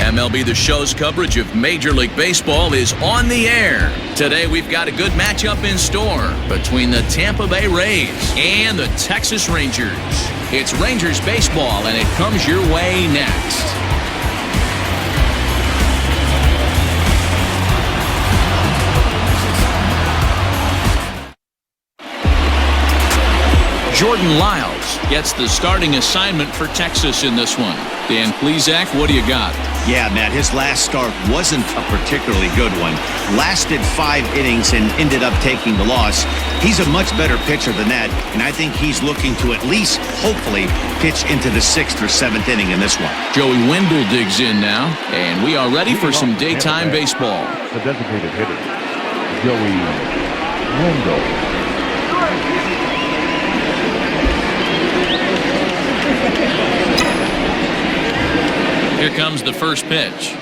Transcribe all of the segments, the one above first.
MLB The Show's coverage of Major League Baseball is on the air. Today we've got a good matchup in store between the Tampa Bay Rays and the Texas Rangers. It's Rangers baseball, and it comes your way next. Jordan Lyles gets the starting assignment for Texas in this one. Dan Plesac, what do you got? Yeah, Matt, his last start wasn't a particularly good one. Lasted 5 innings and ended up taking the loss. He's a much better pitcher than that, and I think he's looking to at least, hopefully, pitch into the 6th or 7th inning in this one. Joey Wendell digs in now, and we are ready for some daytime baseball. The designated hitter, Joey Wendell. Here comes the first pitch.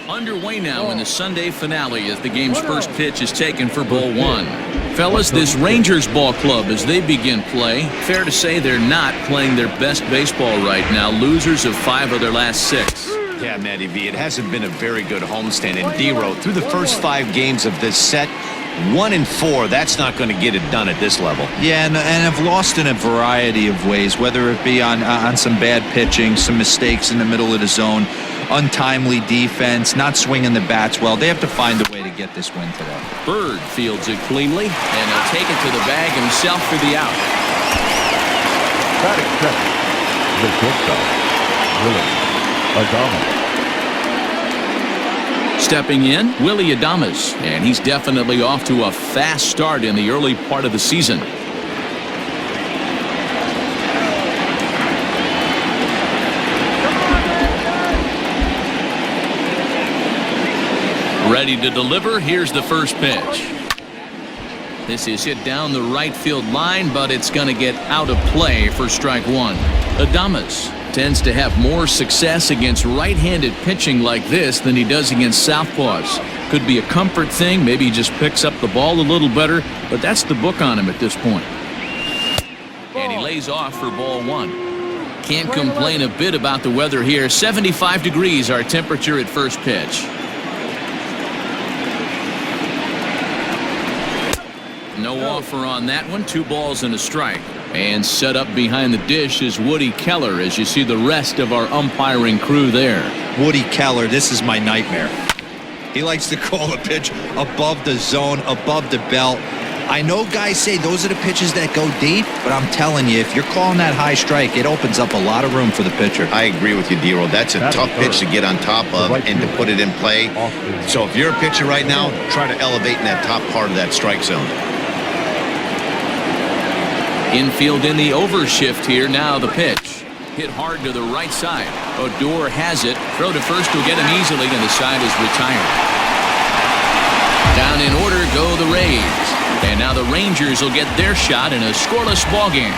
Underway now in the Sunday finale as the game's first pitch is taken for ball 1. Fellas, this Rangers ball club, as they begin play, fair to say they're not playing their best baseball right now. Losers of 5 of their last 6. Yeah, Matty V, it hasn't been a very good homestand. And D-Row, through the first 5 games of this set, 1-4, that's not going to get it done at this level. Yeah, and have lost in a variety of ways, whether it be on some bad pitching, some mistakes in the middle of the zone, untimely defense, not swinging the bats well. They have to find a way to get this win today. Bird fields it cleanly, and he'll take it to the bag himself for the out. Batting second, the shortstop, Willie Adames. Stepping in, Willie Adames, and he's definitely off to a fast start in the early part of the season. Ready to deliver. Here's the first pitch. This is hit down the right field line, but it's going to get out of play for strike 1. Adames tends to have more success against right-handed pitching like this than he does against southpaws. Could be a comfort thing. Maybe he just picks up the ball a little better, but that's the book on him at this point. And he lays off for ball 1. Can't complain a bit about the weather here. 75 degrees our temperature at first pitch. No offer on that one. 2 balls and a strike. And set up behind the dish is Woody Keller, as you see the rest of our umpiring crew there. Woody Keller, this is my nightmare. He likes to call a pitch above the zone, above the belt. I know guys say those are the pitches that go deep, but I'm telling you, if you're calling that high strike, it opens up a lot of room for the pitcher. I agree with you, D-Row. That's a tough pitch to get on top of and to put it in play. So if you're a pitcher right now, try to elevate in that top part of that strike zone. Infield in the overshift here. Now the pitch. Hit hard to the right side. Odor has it. Throw to first will get him easily, and the side is retired. Down in order go the Rays. And now the Rangers will get their shot in a scoreless ballgame.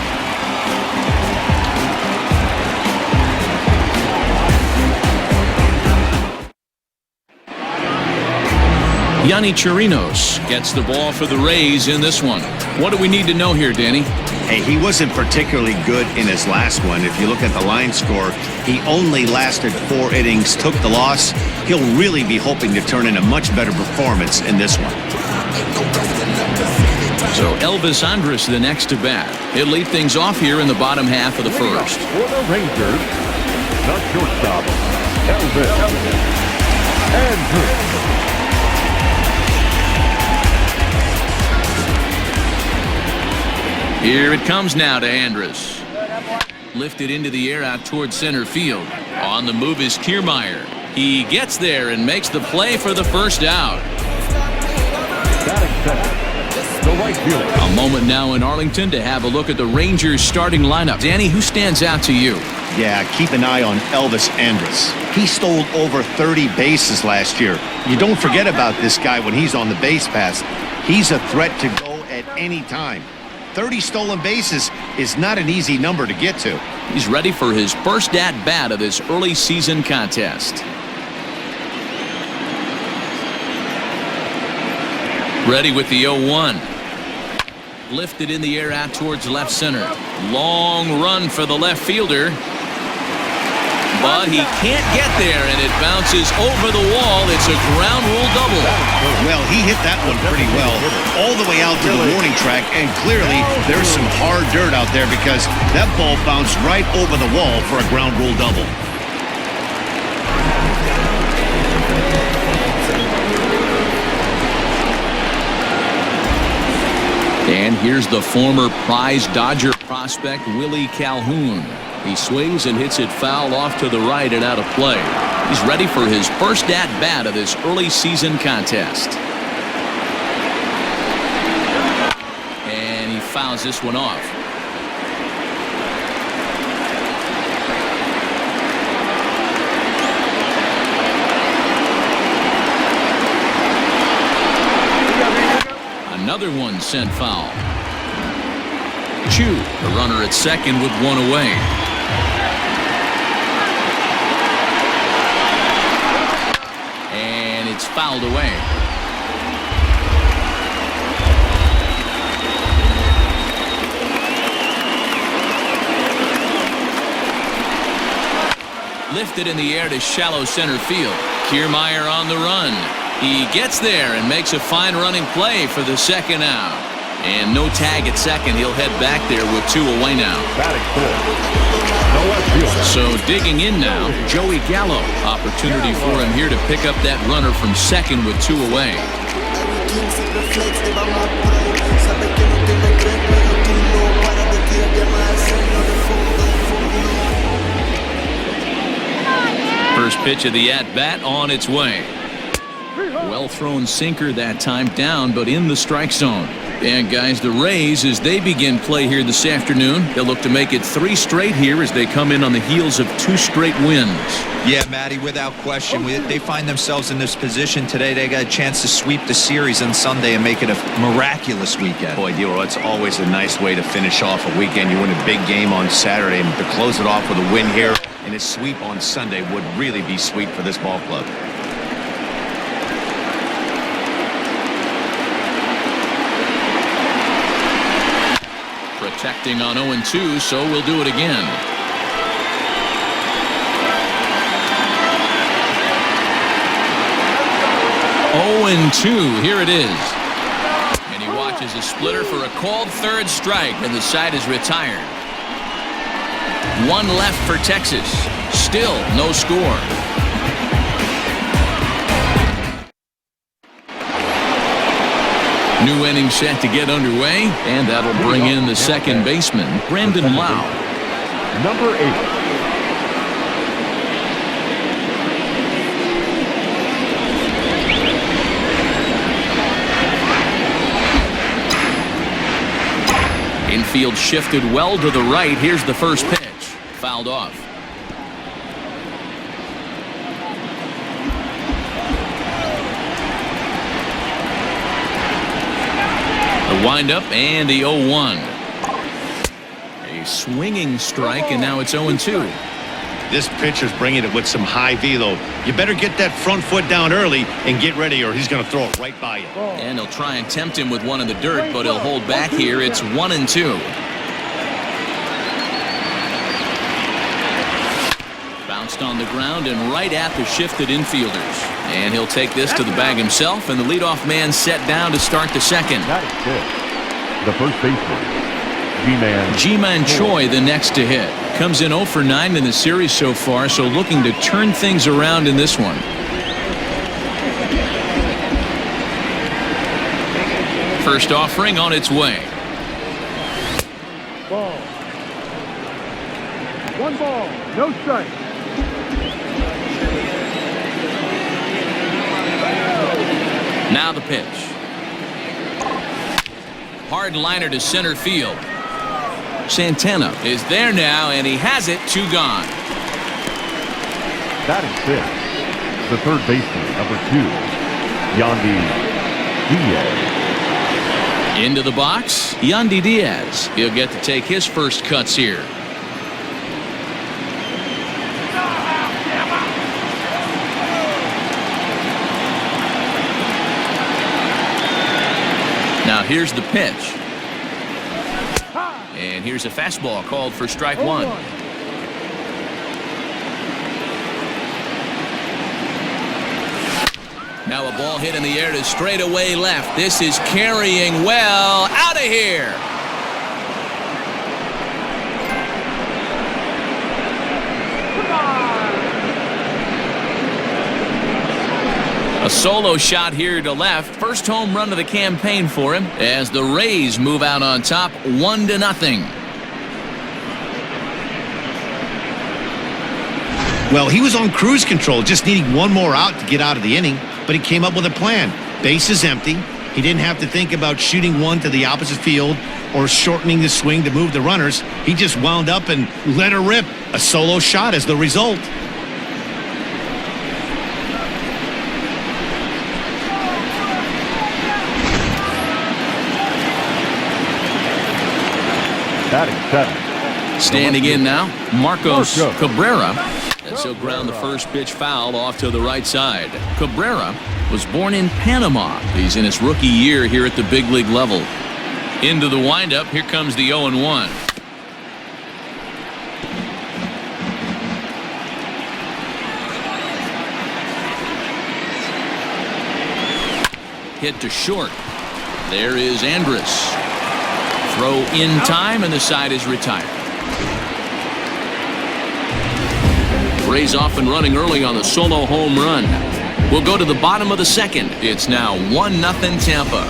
Yonny Chirinos gets the ball for the Rays in this one. What do we need to know here, Danny? Hey, he wasn't particularly good in his last one. If you look at the line score, he only lasted 4 innings, took the loss. He'll really be hoping to turn in a much better performance in this one. So Elvis Andrus the next to bat. He'll lead things off here in the bottom half of the first. For the Rangers, the shortstop, Elvis Andrus. Here it comes now to Andrus. Lifted into the air out towards center field. On the move is Kiermaier. He gets there and makes the play for the first out. The right fielder. A moment now in Arlington to have a look at the Rangers starting lineup. Danny, who stands out to you? Yeah, keep an eye on Elvis Andrus. He stole over 30 bases last year. You don't forget about this guy when he's on the base pass. He's a threat to go at any time. 30 stolen bases is not an easy number to get to. He's ready for his first at-bat of this early season contest. Ready with the 0-1. Lifted in the air out towards left center. Long run for the left fielder. but he can't get there, and it bounces over the wall. It's a ground rule double. Well, he hit that one pretty well, all the way out to the warning track, and clearly there's some hard dirt out there because that ball bounced right over the wall for a ground rule double. And here's the former prize Dodger prospect, Willie Calhoun. He swings and hits it foul off to the right and out of play. He's ready for his first at-bat of this early season contest. And he fouls this one off. Another one sent foul. Chu, the runner at second with one away. And it's fouled away. Lifted in the air to shallow center field. Kiermaier on the run. He gets there and makes a fine running play for the second out. And no tag at second. He'll head back there with two away now. Batting fourth. No left fielder. So digging in now, Joey Gallo. Opportunity for him here to pick up that runner from second with two away. First pitch of the at-bat on its way. Well-thrown sinker that time, down, but in the strike zone. And guys, the Rays, as they begin play here this afternoon, they'll look to make it 3 straight here as they come in on the heels of 2 straight wins. Yeah, Matty, without question. They find themselves in this position today. They got a chance to sweep the series on Sunday and make it a miraculous weekend. Boy, Dero, it's always a nice way to finish off a weekend. You win a big game on Saturday, and to close it off with a win here and a sweep on Sunday would really be sweet for this ball club. Protecting on 0-2, so we'll do it again. Here it is. And he watches a splitter for a called third strike, and the side is retired. 1 left for Texas. Still no score. New inning set to get underway, and that'll bring in the second baseman, Brandon Lau. Number 8. Infield shifted well to the right. Here's the first pitch. Fouled off. The windup and the 0-1. A swinging strike, and now it's 0-2. This pitcher's bringing it with some high velo. You better get that front foot down early and get ready, or he's going to throw it right by you. And he'll try and tempt him with one in the dirt, but he'll hold back here. It's 1-2. Bounced on the ground and right at the shifted infielders. And he'll take this to the bag himself, and the leadoff man set down to start the second. That is good. The first baseman, Ji-Man Choi, the next to hit. Comes in 0 for 9 in the series so far, so looking to turn things around in this one. First offering on its way. Ball. 1 ball, no strike. Now the pitch. Hard liner to center field. Santana is there now, and he has it. 2 gone. That is 6. The third baseman, number 2, Yandy Diaz. Into the box, Yandy Diaz. He'll get to take his first cuts here. Now here's the pitch. And here's a fastball called for strike 1. Now a ball hit in the air to straightaway left. This is carrying well. Out of here. A solo shot here to left. First home run of the campaign for him as the Rays move out on top 1-0. Well, he was on cruise control, just needing one more out to get out of the inning, but he came up with a plan. Bases empty. He didn't have to think about shooting one to the opposite field or shortening the swing to move the runners. He just wound up and let her rip. A solo shot as the result. Standing in now, Marcos Cabrera. As he'll ground the first pitch foul off to the right side. Cabrera was born in Panama. He's in his rookie year here at the big league level. Into the windup, here comes the 0-1. Hit to short. There is Andrus. Throw in time, and the side is retired. Rays off and running early on the solo home run. We'll go to the bottom of the second. It's now 1-0 Tampa.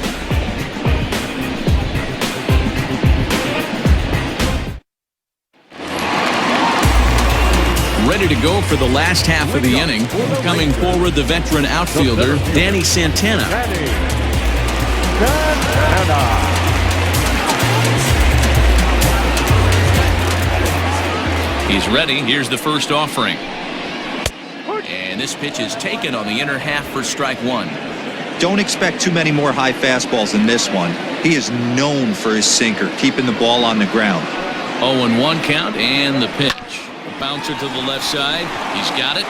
Ready to go for the last half of the inning. Coming forward, the veteran outfielder, Danny Santana. He's ready. Here's the first offering. And this pitch is taken on the inner half for strike one. Don't expect too many more high fastballs than this one. He is known for his sinker, keeping the ball on the ground. 0-1 count and the pitch. A bouncer to the left side. He's got it.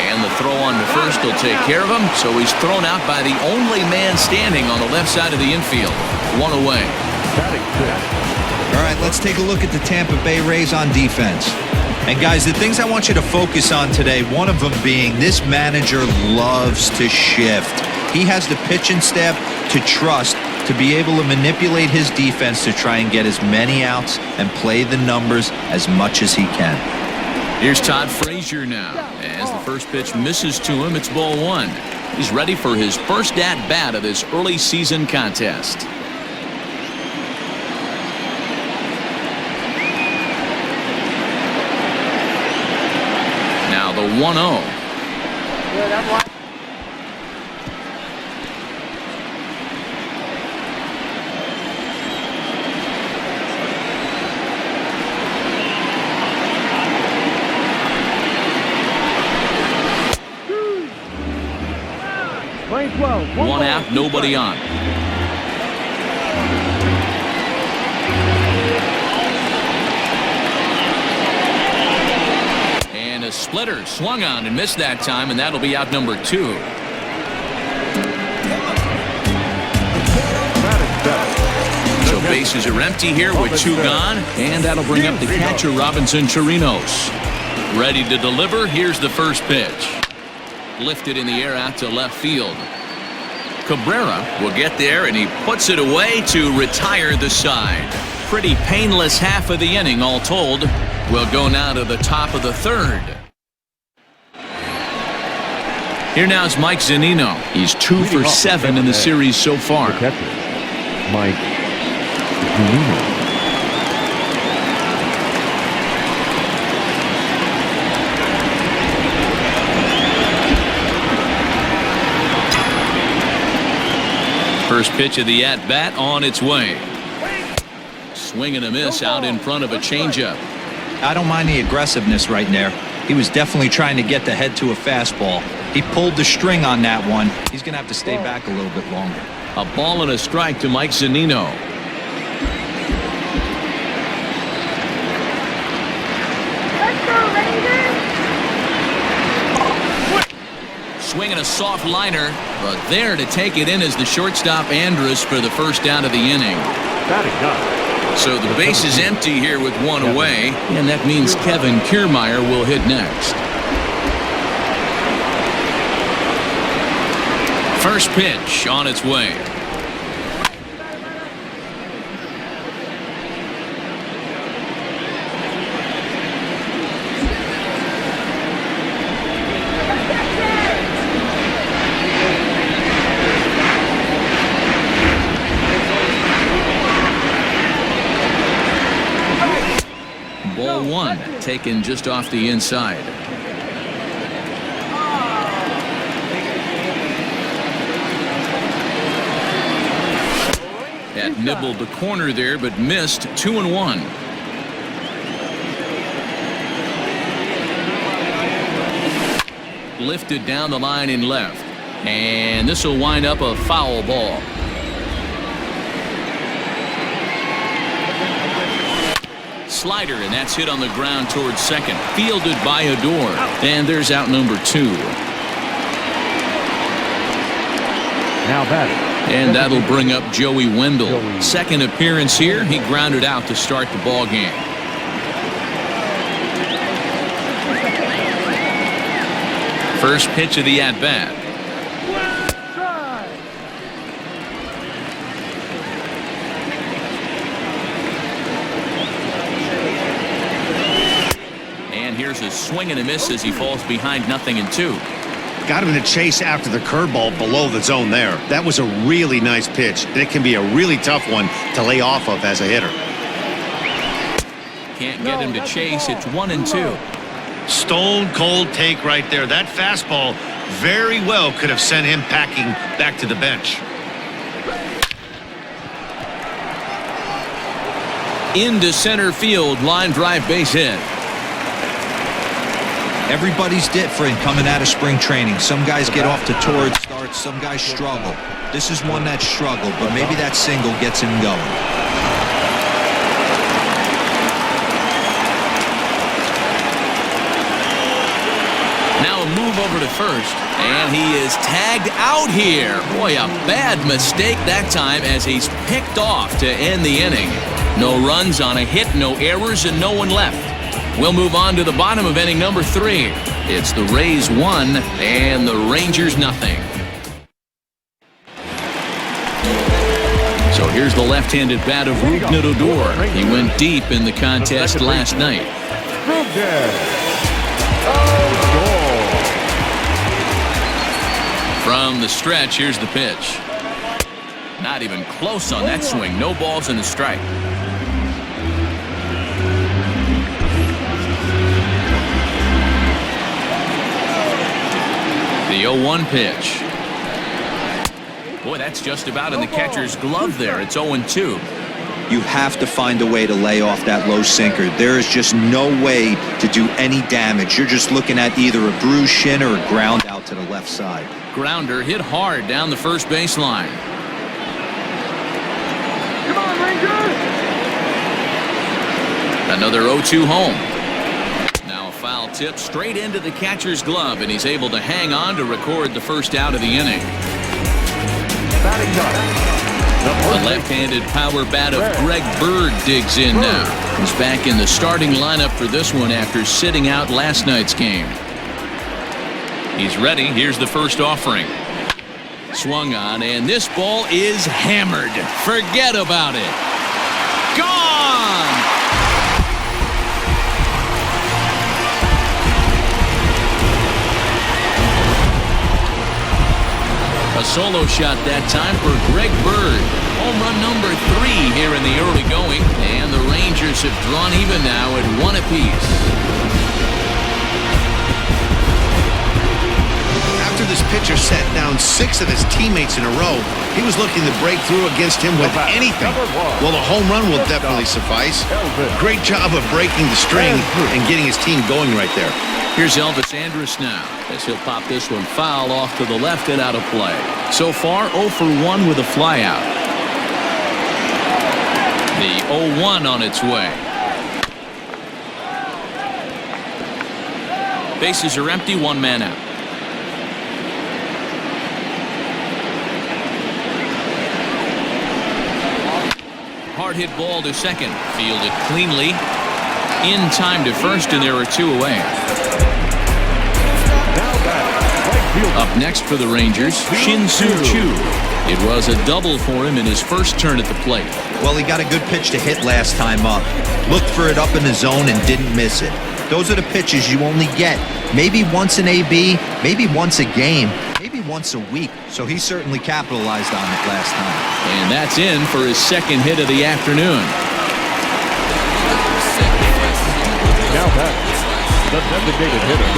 And the throw on to first will take care of him. So he's thrown out by the only man standing on the left side of the infield. One away. All right, let's take a look at the Tampa Bay Rays on defense. And guys, the things I want you to focus on today, one of them being this manager loves to shift. He has the pitching staff to trust to be able to manipulate his defense to try and get as many outs and play the numbers as much as he can. Here's Todd Frazier now. As the first pitch misses to him, it's ball one. He's ready for his first at-bat of this early season contest. Now the 1-0. One out, nobody on. And a splitter swung on and missed that time, and that'll be out number two. So bases are empty here with two gone, and that'll bring up the catcher Robinson Chirinos. Ready to deliver. Here's the first pitch. Lifted in the air out to left field. Cabrera will get there, and he puts it away to retire the side. Pretty painless half of the inning, all told. We'll go now to the top of the third. Here now is Mike Zunino. He's 2 for 7 in the series so far. Mike Zunino. First pitch of the at-bat on its way. Swing and a miss out in front of a changeup. I don't mind the aggressiveness right there. He was definitely trying to get the head to a fastball. He pulled the string on that one. He's going to have to stay back a little bit longer. A ball and a strike to Mike Zunino. Swinging a soft liner, but there to take it in is the shortstop Andrus for the first out of the inning. So the base is empty here with one away, and that means Kevin Kiermaier will hit next. First pitch on its way. Ball one, taken just off the inside. That nibbled the corner there, but missed. 2-1. Lifted down the line in left, and this will wind up a foul ball. Slider, and that's hit on the ground towards second. Fielded by Adore, and there's out number 2. Now batting. And that'll bring up Joey Wendell. Second appearance here. He grounded out to start the ball game. First pitch of the at-bat. And here's a swing and a miss as he falls behind 0-2. Got him to chase after the curveball below the zone there. That was a really nice pitch, and it can be a really tough one to lay off of as a hitter. Can't get him to chase. It's 1-2. Stone cold take right there. That fastball very well could have sent him packing back to the bench. Into center field, line drive, base hit. Everybody's different coming out of spring training. Some guys get off to torrid starts. Some guys struggle. This is one that struggled, but maybe that single gets him going. Now a move over to first, and he is tagged out here. Boy, a bad mistake that time as he's picked off to end the inning. No runs on a hit, no errors, and no one left. We'll move on to the bottom of inning number 3. It's the Rays 1 and the Rangers 0. So here's the left-handed bat of Rougned Odor. He went deep in the contest last night. From the stretch, here's the pitch. Not even close on that swing. No balls and a strike. The 0-1 pitch. Boy, that's just about in the catcher's glove there. It's 0-2. You have to find a way to lay off that low sinker. There is just no way to do any damage. You're just looking at either a bruised shin or a ground out to the left side. Grounder hit hard down the first baseline. Come on, Rangers! Another 0-2 home. Now a foul tip straight into the catcher's glove, and he's able to hang on to record the first out of the inning. The left-handed power bat of Greg Bird digs in now. He's back in the starting lineup for this one after sitting out last night's game. He's ready. Here's the first offering. Swung on, and this ball is hammered. Forget about it. Gone! A solo shot that time for Greg Bird. Home run number 3 here in the early going, and the Rangers have drawn even now at 1 apiece. After this pitcher set down 6 of his teammates in a row, he was looking to break through against him with anything. Well, a home run will definitely suffice. Great job of breaking the string and getting his team going right there. Here's Elvis Andrus now, as he'll pop this one foul off to the left and out of play. So far, 0 for 1 with a flyout. The 0-1 on its way. Bases are empty, 1 man out. Hard hit ball to second, fielded cleanly. In time to first, and there are 2 away. fielder. Up next for the Rangers, Shin-Soo Choo. It was a double for him in his first turn at the plate. Well, he got a good pitch to hit last time up. Looked for it up in the zone and didn't miss it. Those are the pitches you only get maybe once an AB, maybe once a game, maybe once a week. So he certainly capitalized on it last time. And that's in for his second hit of the afternoon. Now back, the designated hitter,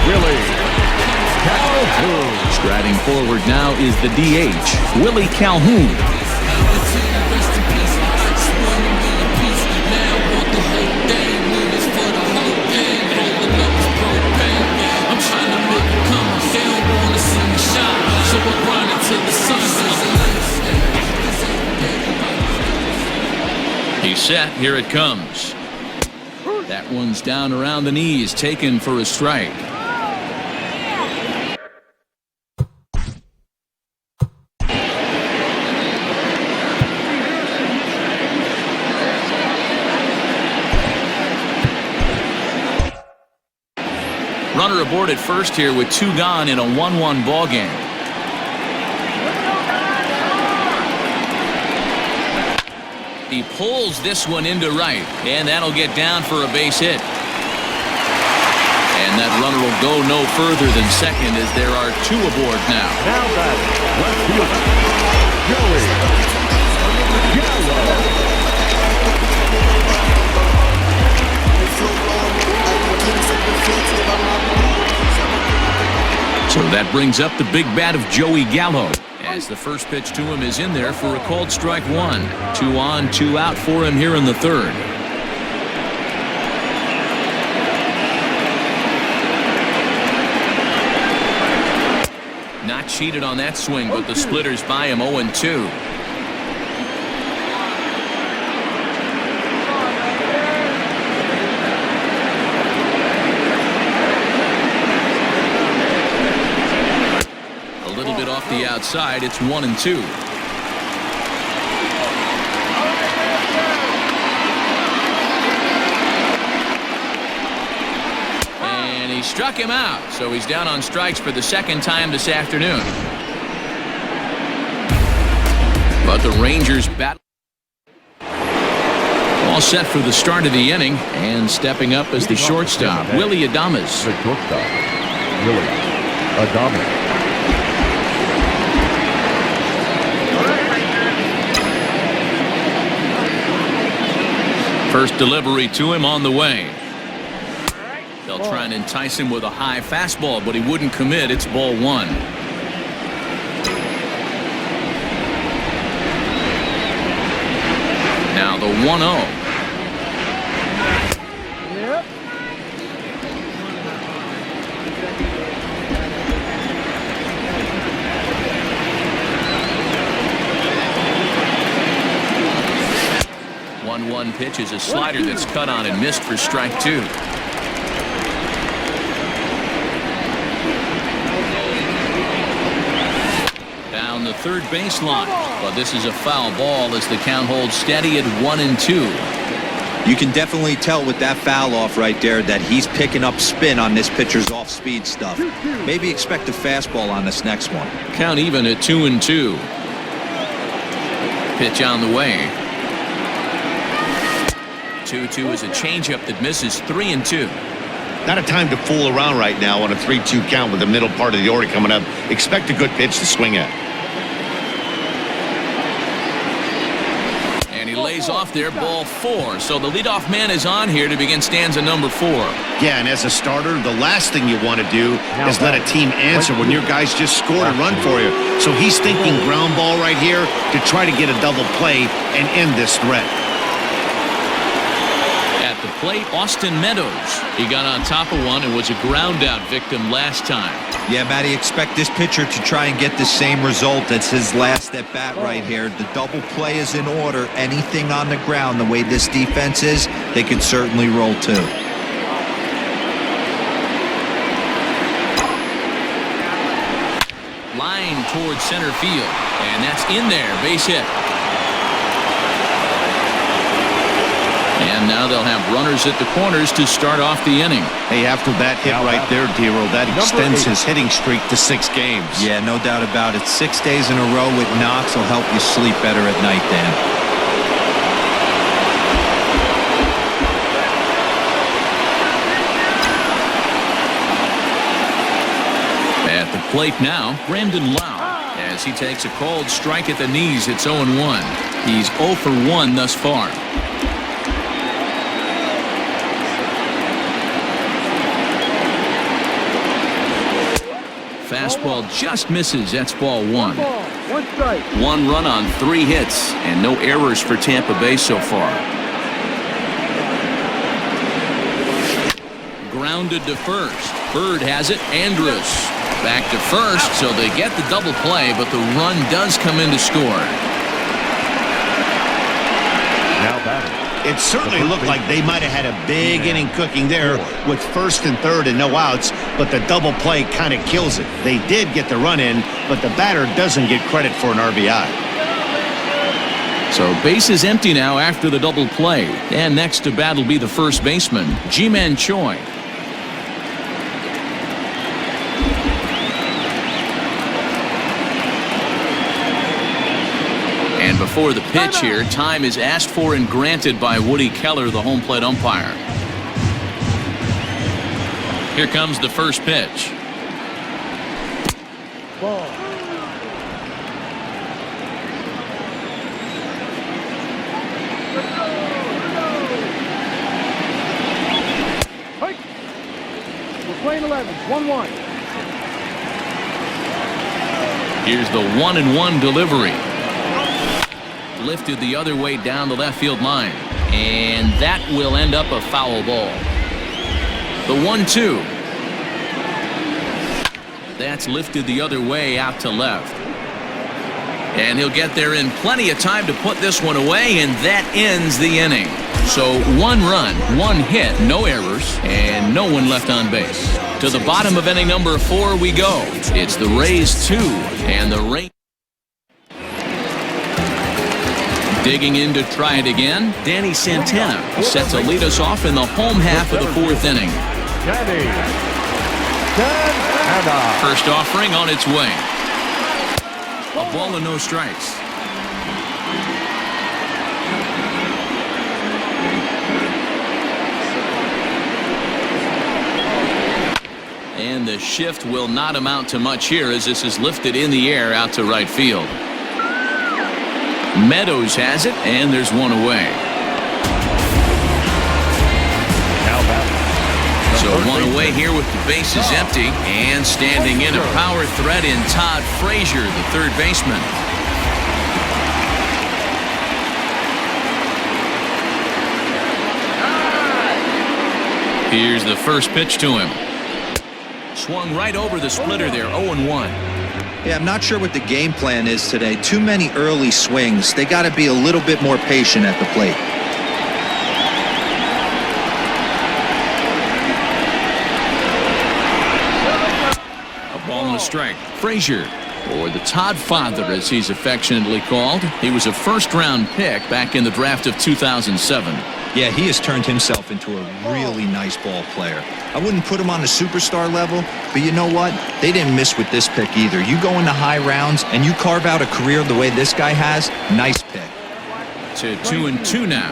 Willie Calhoun. Striding forward now is the DH, Willie Calhoun. He's set. Here it comes. That one's down around the knees, taken for a strike. Runner aboard at first here with 2 gone in a 1-1 ball game. He pulls this one into right, and that'll get down for a base hit. And that runner will go no further than second as there are 2 aboard now. Now back, left fielder, Joey Gallo. So that brings up the big bat of Joey Gallo, as the first pitch to him is in there for a called strike 1. 2 on, 2 out for him here in the third. Not cheated on that swing, but the splitters by him 0-2. Off the outside, it's 1-2. And he struck him out, so he's down on strikes for the second time this afternoon. But the Rangers battle. All set for the start of the inning, and stepping up as the shortstop, Willie Adames. The shortstop, Willie Adames. First delivery to him on the way. They'll try and entice him with a high fastball, but he wouldn't commit. It's ball 1. Now the 1-0. Yep. 1-1 pitch is a slider that's cut on and missed for strike 2. Down the third baseline, but this is a foul ball as the count holds steady at 1-2. You can definitely tell with that foul off right there that he's picking up spin on this pitcher's off-speed stuff. Maybe expect a fastball on this next one. Count even at 2-2. Pitch on the way. 2-2 is a changeup that misses. 3-2. Not a time to fool around right now on a 3-2 count with the middle part of the order coming up. Expect a good pitch to swing at. And he lays off there, ball 4. So the leadoff man is on here to begin stanza number 4. Yeah, and as a starter, the last thing you want to do is let a team answer when your guys just scored a run for you. So he's thinking ground ball right here to try to get a double play and end this threat. At the plate, Austin Meadows. He got on top of one and was a ground out victim last time. Yeah, Matty, expect this pitcher to try and get the same result. That's his last at bat right here. The double play is in order. Anything on the ground, the way this defense is, they could certainly roll too. Line towards center field, and that's in there. Base hit. And And now they'll have runners at the corners to start off the inning. Hey, after that hit right there, Dero, that extends his hitting streak to 6 games. Yeah, no doubt about it. 6 days in a row with knocks will help you sleep better at night, Dan. At the plate now, Brandon Lau. As he takes a called strike at the knees, it's 0-1. He's 0 for 1 thus far. Fastball just misses. That's ball 1. 1 run on 3 hits and no errors for Tampa Bay so far. Grounded to first. Bird has it. Andrus back to first, so they get the double play, but the run does come in to score. Now batting. It certainly looked like they might have had a big inning cooking there with first and third and no outs, but the double play kind of kills it. They did get the run in, but the batter doesn't get credit for an RBI. So base is empty now after the double play. And next to bat will be the first baseman, Ji-Man Choi. And before the pitch here, time is asked for and granted by Woody Keller, the home plate umpire. Here comes the first pitch. Ball. We're playing 11. 1-1. Here's the 1-1 delivery. Lifted the other way down the left field line, and that will end up a foul ball. The 1-2. That's lifted the other way out to left, and he'll get there in plenty of time to put this one away, and that ends the inning. So 1 run, 1 hit, no errors, and no one left on base. To the bottom of inning number 4 we go. It's the Rays 2 and the Rays. Digging in to try it again, Danny Santana set to lead us off in the home half of the 4th inning. Danny Santana. First offering on its way. A ball and no strikes. And the shift will not amount to much here as this is lifted in the air out to right field. Meadows has it, and there's one away. So one away here with the bases empty, and standing in a power threat in Todd Frazier, the third baseman. Here's the first pitch to him. Swung right over the splitter there, 0-1. Yeah, I'm not sure what the game plan is today. Too many early swings. They got to be a little bit more patient at the plate. A ball and a strike. Frazier, or the Todd Father as he's affectionately called. He was a first-round pick back in the draft of 2007. Yeah, he has turned himself into a really nice ball player. I wouldn't put him on the superstar level, but you know what? They didn't miss with this pick either. You go into high rounds and you carve out a career the way this guy has, nice pick. To 2-2 now.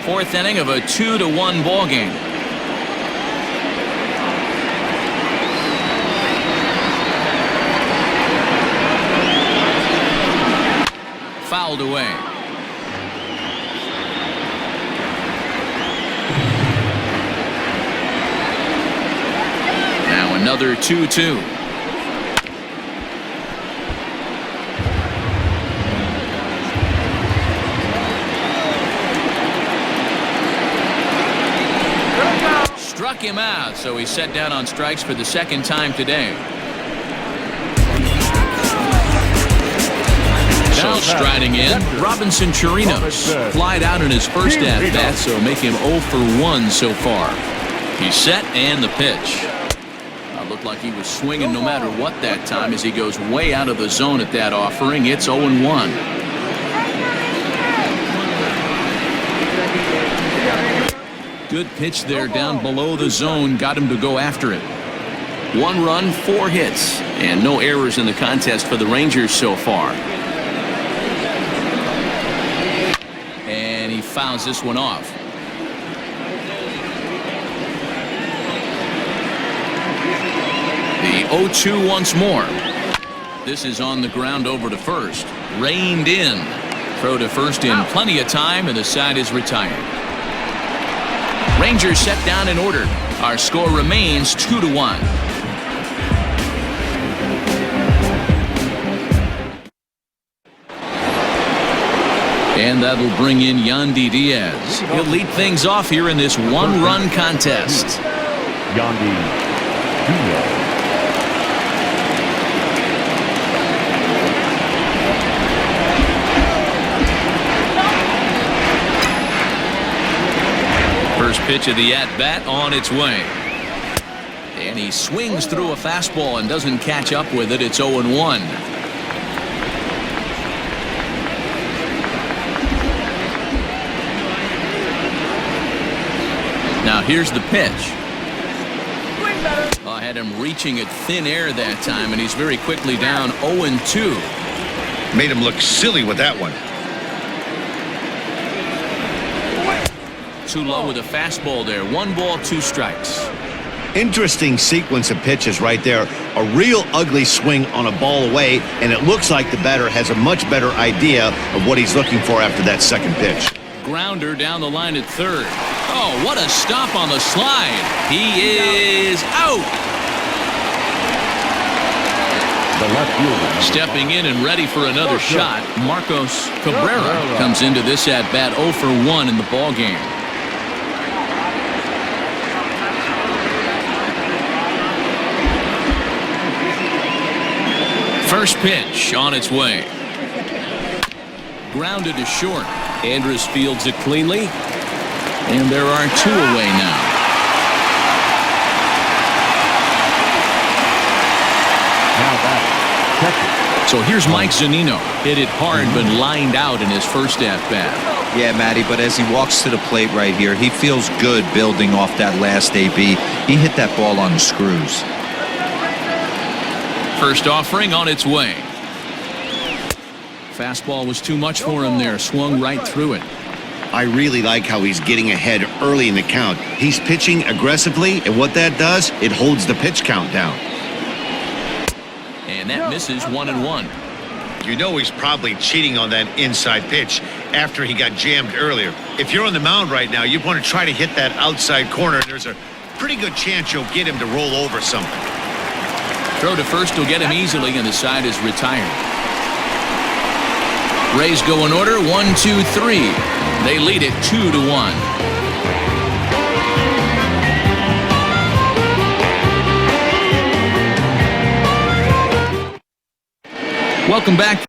4th inning of a 2-1 ball game. Fouled away. Now another 2-2. Struck him out, so he's set down on strikes for the 2nd time today. Now striding in, Robinson Chirinos flied out in his first at-bat, so make him 0 for 1 so far. He's set and the pitch. Looked like he was swinging no matter what that time as he goes way out of the zone at that offering. It's 0-1. Good pitch there down below the zone. Got him to go after it. 1 run, 4 hits, and no errors in the contest for the Rangers so far. And he fouls this one off. The 0-2 once more. This is on the ground over to first. Reined in. Throw to first in plenty of time, and the side is retired. Rangers set down in order. Our score remains 2-1. And that'll bring in Yandy Diaz. He'll lead things off here in this 1-run contest. Yandy Diaz. First pitch of the at-bat on its way. And he swings through a fastball and doesn't catch up with it. It's 0-1. Now here's the pitch. I had him reaching at thin air that time, and he's very quickly down 0-2. Made him look silly with that one. Too low with a fastball there. 1 ball, 2 strikes. Interesting sequence of pitches right there. A real ugly swing on a ball away, and it looks like the batter has a much better idea of what he's looking for after that second pitch. Grounder down the line at third. Oh, what a stop on the slide. He is out. The left fielder. Stepping in and ready for another shot, Marcos Cabrera comes into this at-bat 0 for 1 in the ballgame. First pitch on its way. Grounded to short. Andrus fields it cleanly. And there are 2 away now. Now back. So here's Mike Zunino. Hit it hard but lined out in his first at-bat. Yeah, Matty, but as he walks to the plate right here, he feels good building off that last AB. He hit that ball on the screws. First offering on its way. Fastball was too much for him there. Swung right through it. I really like how he's getting ahead early in the count. He's pitching aggressively, and what that does, it holds the pitch count down. And that misses 1-1. You know he's probably cheating on that inside pitch after he got jammed earlier. If you're on the mound right now, you want to try to hit that outside corner. There's a pretty good chance you'll get him to roll over something. Throw to first will get him easily, and the side is retired. Rays go in order, 1, 2, 3. They lead it 2-1. Welcome back.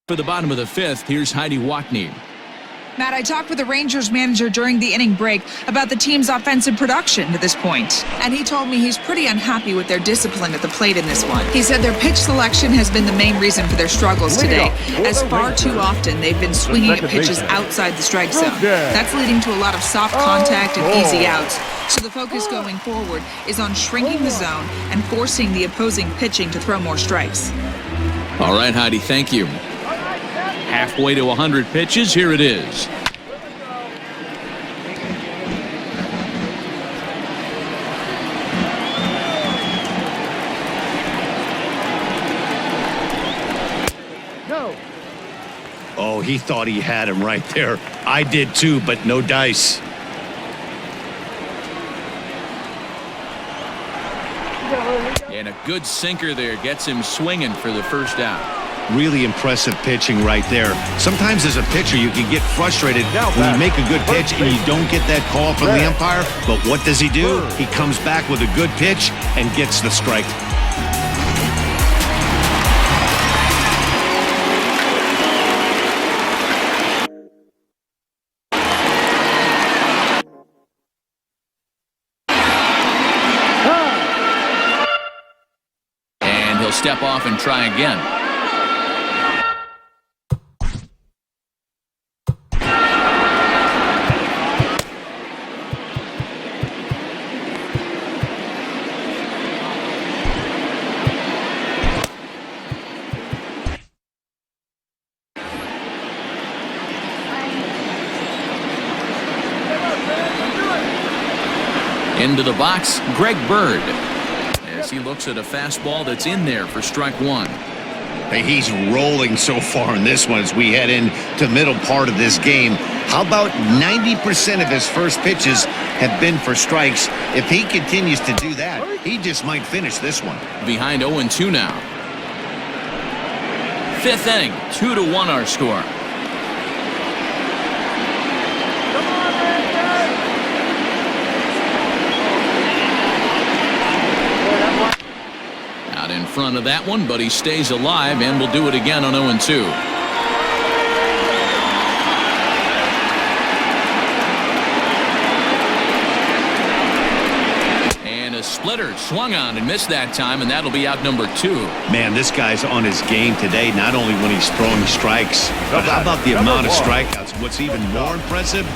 For the bottom of the fifth, here's Heidi Wackney. Matt, I talked with the Rangers manager during the inning break about the team's offensive production to this point, and he told me he's pretty unhappy with their discipline at the plate in this one. He said their pitch selection has been the main reason for their struggles today, as far too often they've been swinging at pitches outside the strike zone. That's leading to a lot of soft contact and easy outs. So the focus going forward is on shrinking the zone and forcing the opposing pitching to throw more strikes. All right, Heidi, thank you. Halfway to 100 pitches, here it is. No. Oh, he thought he had him right there. I did too, but no dice. And a good sinker there gets him swinging for the first out. Really impressive pitching right there. Sometimes as a pitcher, you can get frustrated when you make a good pitch and you don't get that call from the umpire. But what does he do? He comes back with a good pitch and gets the strike. And he'll step off and try again. Into the box, Greg Bird, as he looks at a fastball that's in there for strike one. Hey, he's rolling so far in this one as we head into the middle part of this game. How about 90% of his first pitches have been for strikes? If he continues to do that, he just might finish this one. Behind 0-2 now. Fifth inning, 2-1 our score. Out in front of that one, but he stays alive and will do it again on 0-2. And a splitter swung on and missed that time, and that'll be out number 2. Man, this guy's on his game today, not only when he's throwing strikes, but how about the amount of strikeouts? What's even more impressive,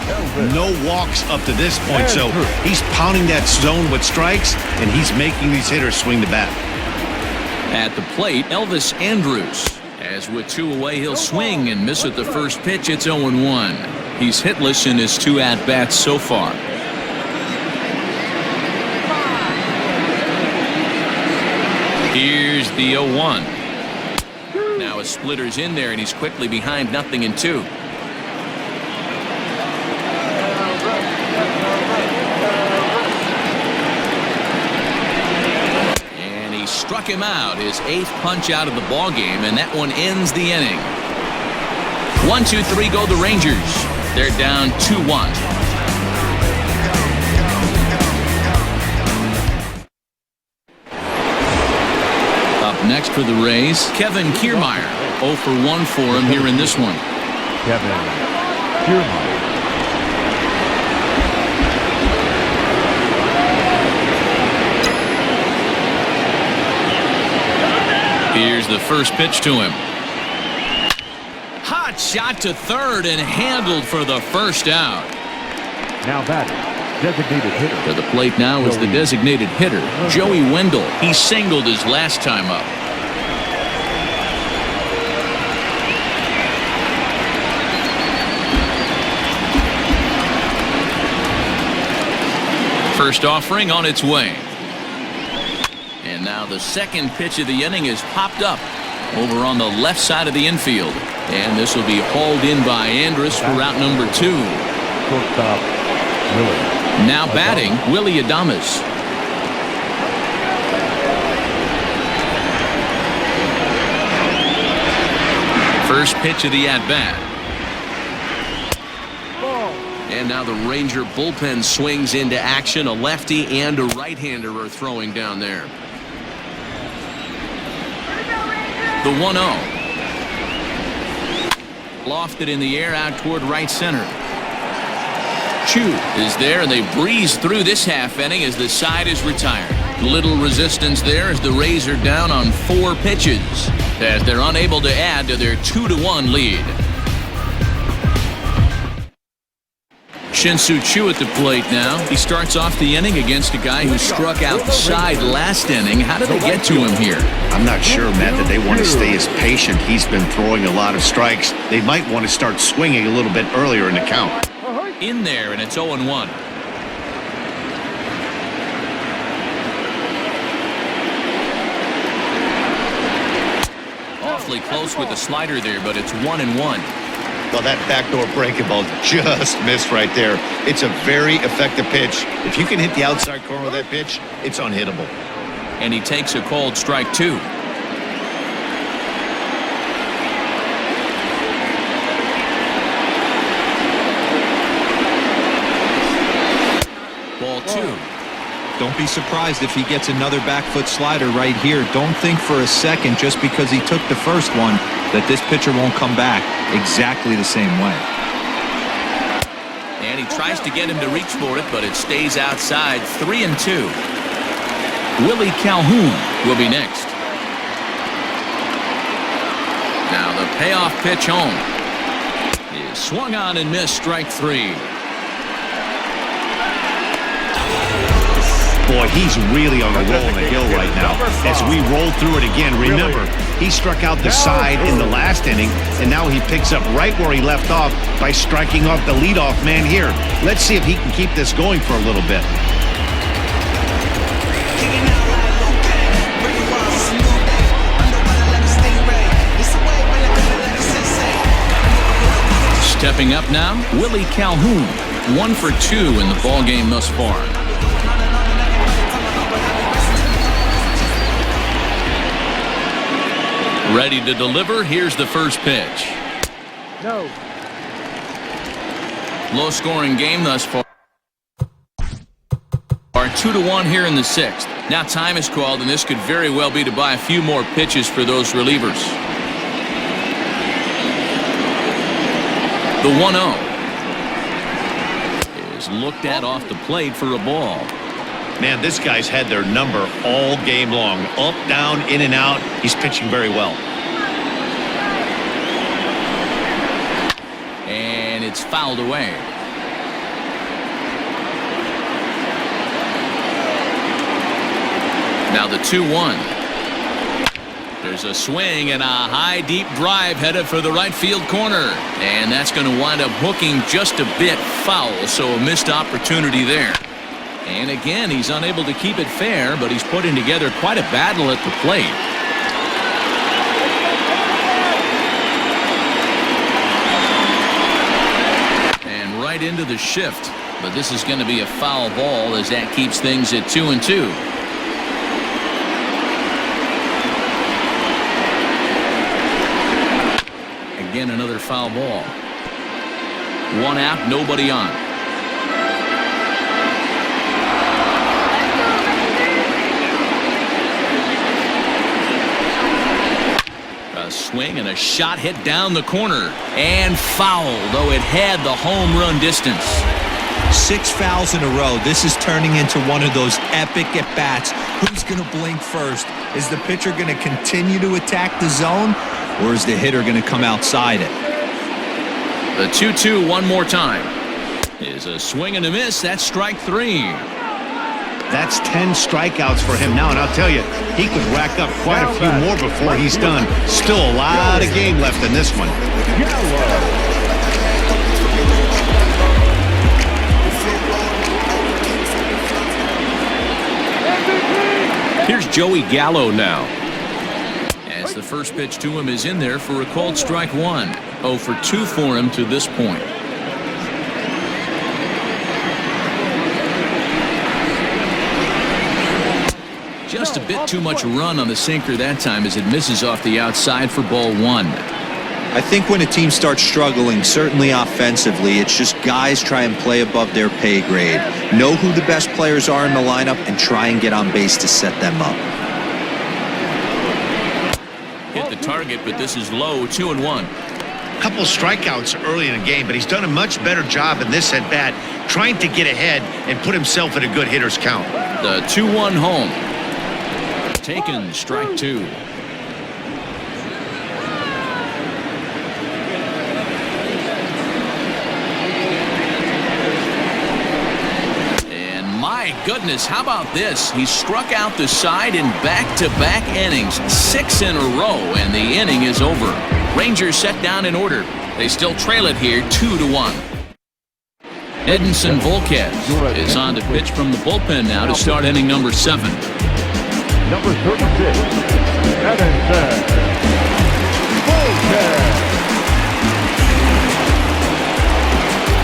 no walks up to this point. So he's pounding that zone with strikes, and he's making these hitters swing the bat. At the plate, Elvis Andrus. As with 2 away, he'll swing and miss at the first pitch. It's 0-1. He's hitless in his 2 at-bats so far. Here's the 0-1. Now a splitter's in there, and he's quickly behind 0-2. Struck him out, his 8th punch out of the ball game, and that one ends the inning. 1-2-3 go the Rangers. They're down 2-1. Up next for the Rays, Kevin Kiermaier. 0 for 1 for him here in this one. Kevin Kiermaier. Here's the first pitch to him. Hot shot to third and handled for the first out. Now batting, designated hitter. To the plate now is the designated hitter, Joey Wendell. He singled his last time up. First offering on its way. And now the second pitch of the inning is popped up over on the left side of the infield. And this will be hauled in by Andrus for route number 2. Shortstop, Willie. Now batting, Willie Adames. First pitch of the at-bat. And now the Ranger bullpen swings into action. A lefty and a right-hander are throwing down there. The 1-0. Lofted in the air out toward right center. Chu is there, and they breeze through this half inning as the side is retired. Little resistance there as the Rays are down on 4 pitches as they're unable to add to their 2-1 lead. Shin-Soo Choo at the plate now. He starts off the inning against a guy who struck out the side last inning. How did they get to him here? I'm not sure, Matt, that they want to stay as patient. He's been throwing a lot of strikes. They might want to start swinging a little bit earlier in the count. In there, and it's 0-1. Awfully close with the slider there, but it's 1-1. Well, that backdoor breaking ball just missed right there. It's a very effective pitch. If you can hit the outside corner of that pitch, it's unhittable. And he takes a called strike 2. Ball 2. Don't be surprised if he gets another back foot slider right here. Don't think for a second just because he took the first one that this pitcher won't come back exactly the same way. And he tries to get him to reach for it, but it stays outside. 3-2. Willie Calhoun will be next. Now the payoff pitch home is swung on and missed. Strike 3. Boy, he's really on a roll in the hill right now. As we roll through it again, remember, he struck out the side in the last inning, and now he picks up right where he left off by striking off the leadoff man here. Let's see if he can keep this going for a little bit. Stepping up now, Willie Calhoun. 1 for 2 in the ballgame thus far. Ready to deliver. Here's the first pitch. No. Low-scoring game thus far. 2-1 here in the 6th. Now time is called, and this could very well be to buy a few more pitches for those relievers. The 1-0 is looked at off the plate for a ball. Man, this guy's had their number all game long. Up, down, in and out. He's pitching very well. And it's fouled away. Now the 2-1. There's a swing and a high, deep drive headed for the right field corner. And that's going to wind up hooking just a bit foul, so a missed opportunity there. And again, he's unable to keep it fair, but he's putting together quite a battle at the plate. And right into the shift. But this is going to be a foul ball as that keeps things at 2-2. Again, another foul ball. 1 out, nobody on. A swing and a shot hit down the corner and foul, though it had the home run distance. 6 fouls in a row. This is turning into one of those epic at-bats. Who's going to blink first? Is the pitcher going to continue to attack the zone, or is the hitter going to come outside it? The 2-2 one more time is a swing and a miss. That's strike 3. That's 10 strikeouts for him now, and I'll tell you, he could rack up quite a few more before he's done. Still a lot of game left in this one. Here's Joey Gallo now. As the first pitch to him is in there for a called strike 1. 0 for 2 for him to this point. Just a bit too much run on the sinker that time as it misses off the outside for ball 1. I think when a team starts struggling, certainly offensively, it's just guys try and play above their pay grade. Know who the best players are in the lineup and try and get on base to set them up. Hit the target, but this is low. 2-1. A couple strikeouts early in the game, but he's done a much better job in this at-bat trying to get ahead and put himself in a good hitter's count. The 2-1 home. Taken, strike two. My goodness, how about this? He struck out the side in back-to-back innings, 6 in a row, and the inning is over. Rangers set down in order. They still trail it here, 2-1. Edinson Volquez is on to pitch from the bullpen now to start inning number 7. Number 36, Edinson Volquez.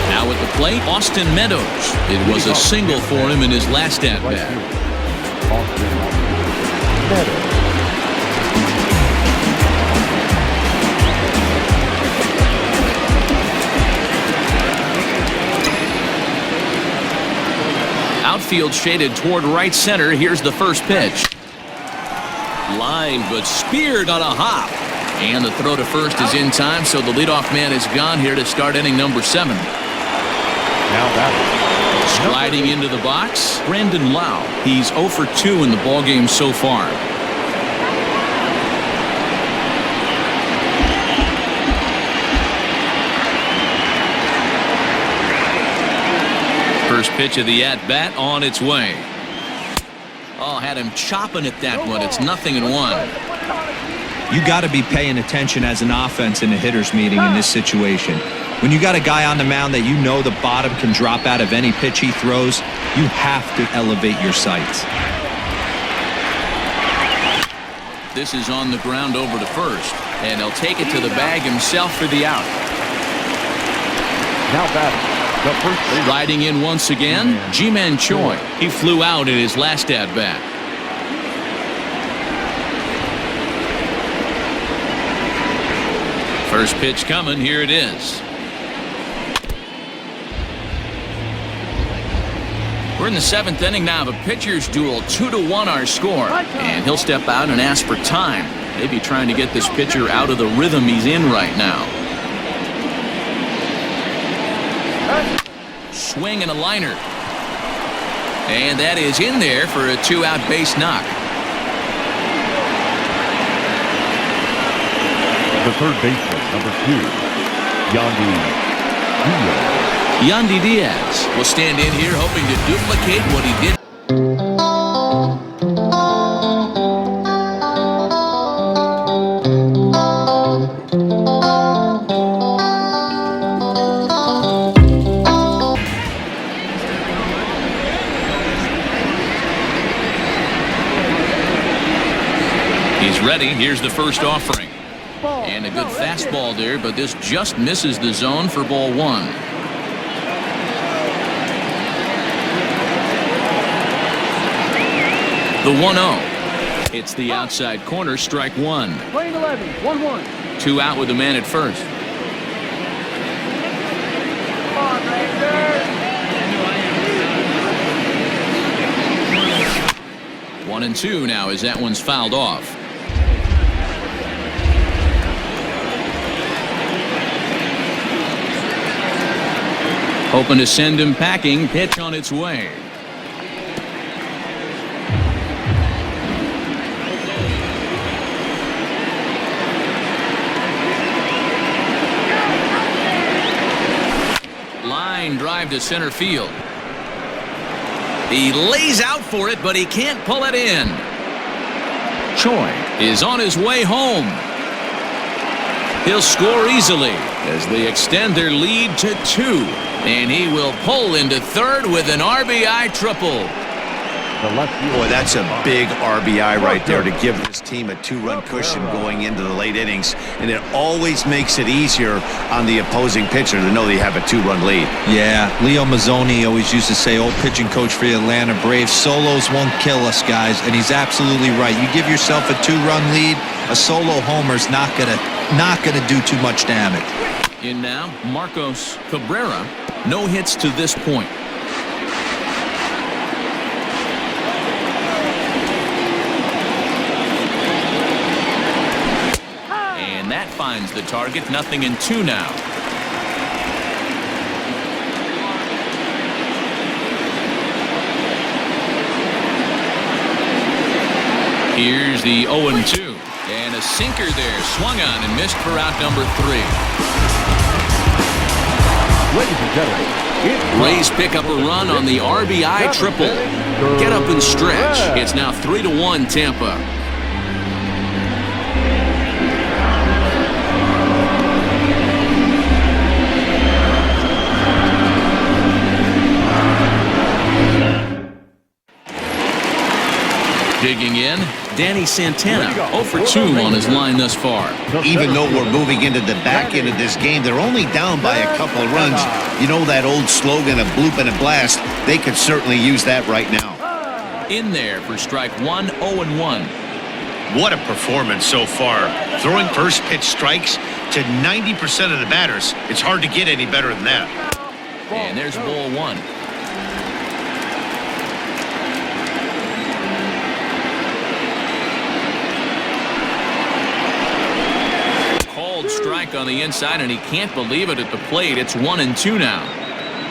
Now at the plate, Austin Meadows. It was a single for him in his last at-bat. Austin Meadows. Outfield shaded toward right center. Here's the first pitch. Line, but speared on a hop. And the throw to first is in time, so the leadoff man is gone here to start inning number 7. Now that Sliding into the box, Brandon Lau. He's 0 for 2 in the ballgame so far. First pitch of the at-bat on its way. Oh, had him chopping at that one. It's 0-1. You got to be paying attention as an offense in a hitter's meeting in this situation. When you got a guy on the mound that you know the bottom can drop out of any pitch he throws, you have to elevate your sights. This is on the ground over to first, and he'll take it to the bag himself for the out. now batting, the first baseman. Riding in once again, Ji-Man Choi. He flew out in his last at-bat. First pitch coming, here it is. We're in the 7th inning now of a pitcher's duel. 2-1 our score. And he'll step out and ask for time. Maybe trying to get this pitcher out of the rhythm he's in right now. Swing and a liner. And that is in there for a 2-out base knock. The third baseman, number 2, Yandy Diaz will stand in here hoping to duplicate what he did. He's ready. Here's the first offering. And a good fastball there, but this just misses the zone for ball 1. The 1-0. It's the outside corner, strike 1. Playing 11, 1-1. 2 out with the man at first. Come on, Rangers. 1-2 now as that one's fouled off. Hoping to send him packing. Pitch on its way. Line drive to center field. He lays out for it, but he can't pull it in. Choi is on his way home. He'll score easily as they extend their lead to 2. And he will pull into third with an RBI triple. Boy, that's a big RBI right there to give this team a 2-run cushion going into the late innings. And it always makes it easier on the opposing pitcher to know they have a 2-run lead. Yeah, Leo Mazzoni always used to say, old pitching coach for the Atlanta Braves, solos won't kill us, guys. And he's absolutely right. You give yourself a 2-run lead, a solo homer's not gonna do too much damage. In now, Marcos Cabrera. No hits to this point. And that finds the target. 0-2 now. Here's the 0-2. And a sinker there. Swung on and missed for out number 3. Ladies and gentlemen, it's Rays pick up a run on the RBI triple. Get up and stretch. It's now 3-1 Tampa. Digging in, Danny Santana, 0 for 2 on his line thus far. Even though we're moving into the back end of this game, they're only down by a couple of runs. You know that old slogan of bloop and a blast? They could certainly use that right now. In there for strike 1, 0-1. What a performance so far. Throwing first pitch strikes to 90% of the batters. It's hard to get any better than that. And there's ball 1. Strike on the inside, and he can't believe it at the plate. It's 1-2 now.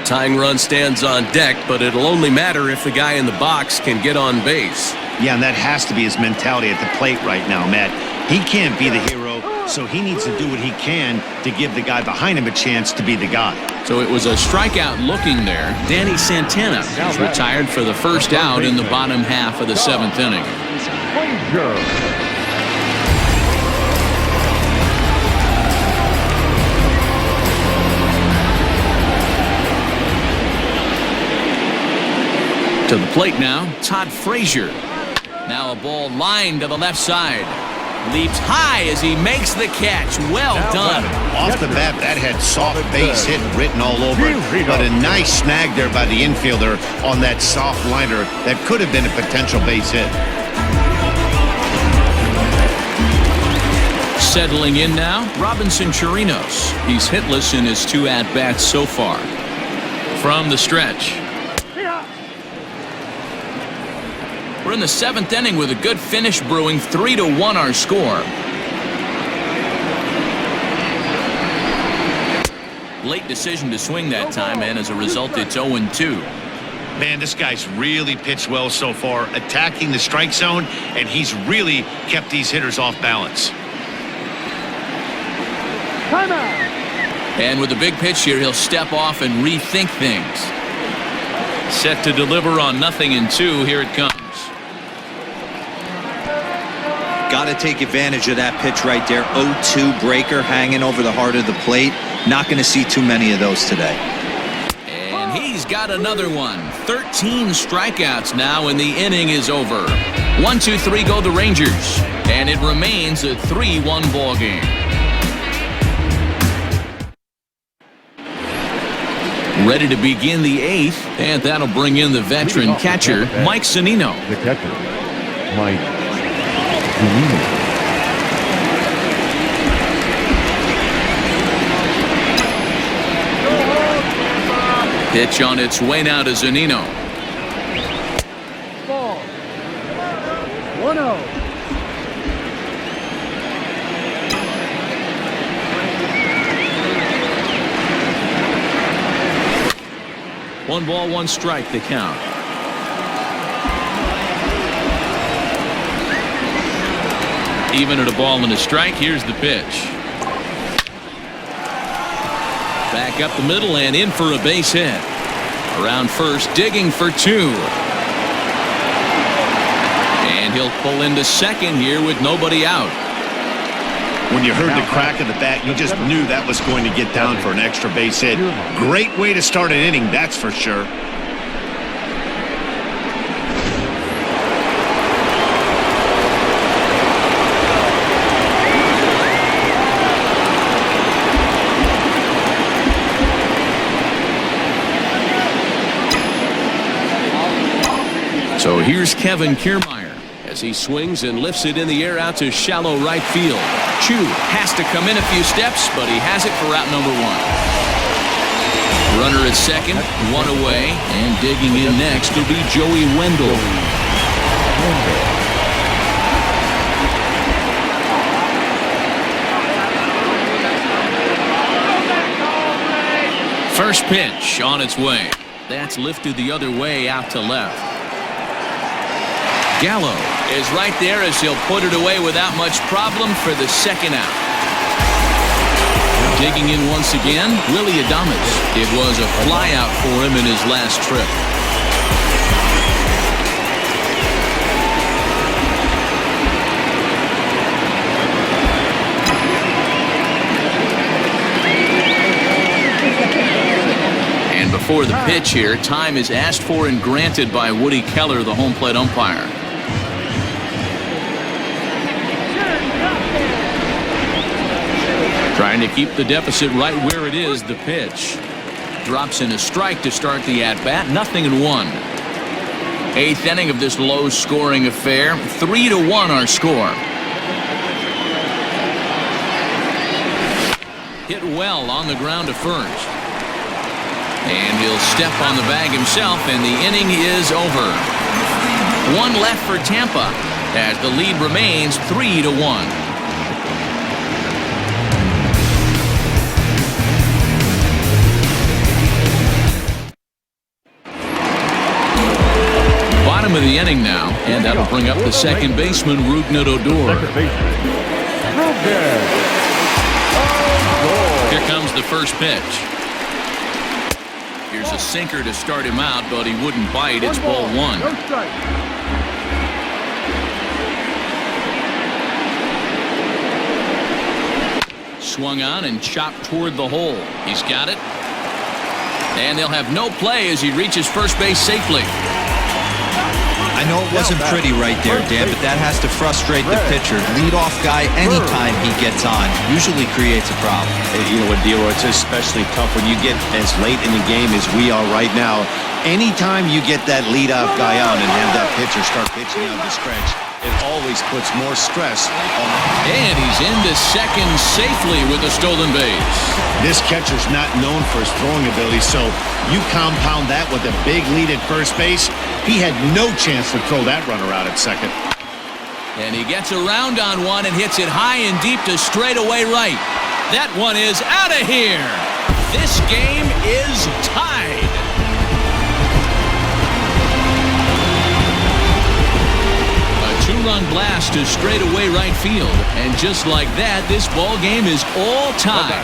Tying run stands on deck, but it'll only matter if the guy in the box can get on base. Yeah, and that has to be his mentality at the plate right now, Matt. He can't be the hero, so he needs to do what he can to give the guy behind him a chance to be the guy. So it was a strikeout looking there. Danny Santana is retired for the first out in the bottom half of the 7th inning. To the plate now, Todd Frazier. Now a ball lined to the left side. Leaps high as he makes the catch. Well done. Off the bat, that had soft base hit written all over it. But a nice snag there by the infielder on that soft liner that could have been a potential base hit. Settling in now, Robinson Chirinos. He's hitless in his 2 at-bats so far. From the stretch. We're in the 7th inning with a good finish brewing. 3-1 our score. Late decision to swing that time, and as a result, it's 0-2. Man, this guy's really pitched well so far, attacking the strike zone, and he's really kept these hitters off balance. Timeout. And with a big pitch here, he'll step off and rethink things. Set to deliver on 0-2. Here it comes. Got to take advantage of that pitch right there. 0-2 breaker hanging over the heart of the plate. Not going to see too many of those today. And he's got another one. 13 strikeouts now, and the inning is over. 1-2-3 go the Rangers. And it remains a 3-1 ball game. Ready to begin the 8th, and that'll bring in the veteran catcher, Mike Zunino. the catcher, Mike Zunino. Pitch on its way now to Zunino. Ball. 1-0. 1-1 strike the count. Even at a ball and a strike, here's the pitch. Back up the middle and in for a base hit. Around first, digging for 2. And he'll pull into second here with nobody out. When you heard the crack of the bat, you just knew that was going to get down for an extra base hit. Great way to start an inning, that's for sure. So here's Kevin Kiermaier as he swings and lifts it in the air out to shallow right field. Chu has to come in a few steps, but he has it for out number 1. Runner at second, 1 away, and digging in next will be Joey Wendell. First pitch on its way. That's lifted the other way out to left. Gallo is right there as he'll put it away without much problem for the second out. Digging in once again, Willie Adames. It was a flyout for him in his last trip. And before the pitch here, time is asked for and granted by Woody Keller, the home plate umpire. Trying to keep the deficit right where it is. The pitch drops in a strike to start the at-bat. 0-1. Eighth inning of this low-scoring affair. 3-1 our score. Hit well on the ground to first. And he'll step on the bag himself, and the inning is over. One left for Tampa as the lead remains 3-1. Bottom of the inning now, and that'll bring up the second baseman, Rougned Odor. Here comes the first pitch. Here's a sinker to start him out, but he wouldn't bite. It's ball one. No strike. Swung on and chopped toward the hole. He's got it. And they'll have no play as he reaches first base safely. I know it wasn't pretty right there, Dan, but that has to frustrate the pitcher. Leadoff guy, anytime he gets on, usually creates a problem. You know what, D'Lo, it's especially tough when you get as late in the game as we are right now. Anytime you get that leadoff guy on and have that pitcher start pitching out the stretch, it always puts more stress on the... And he's into second safely with a stolen base. This catcher's not known for his throwing ability, so you compound that with a big lead at first base. He had no chance to throw that runner out at second. And he gets around on one and hits it high and deep to straightaway right. That one is out of here. This game is tied. A two-run blast to straightaway right field. And just like that, this ball game is all tied.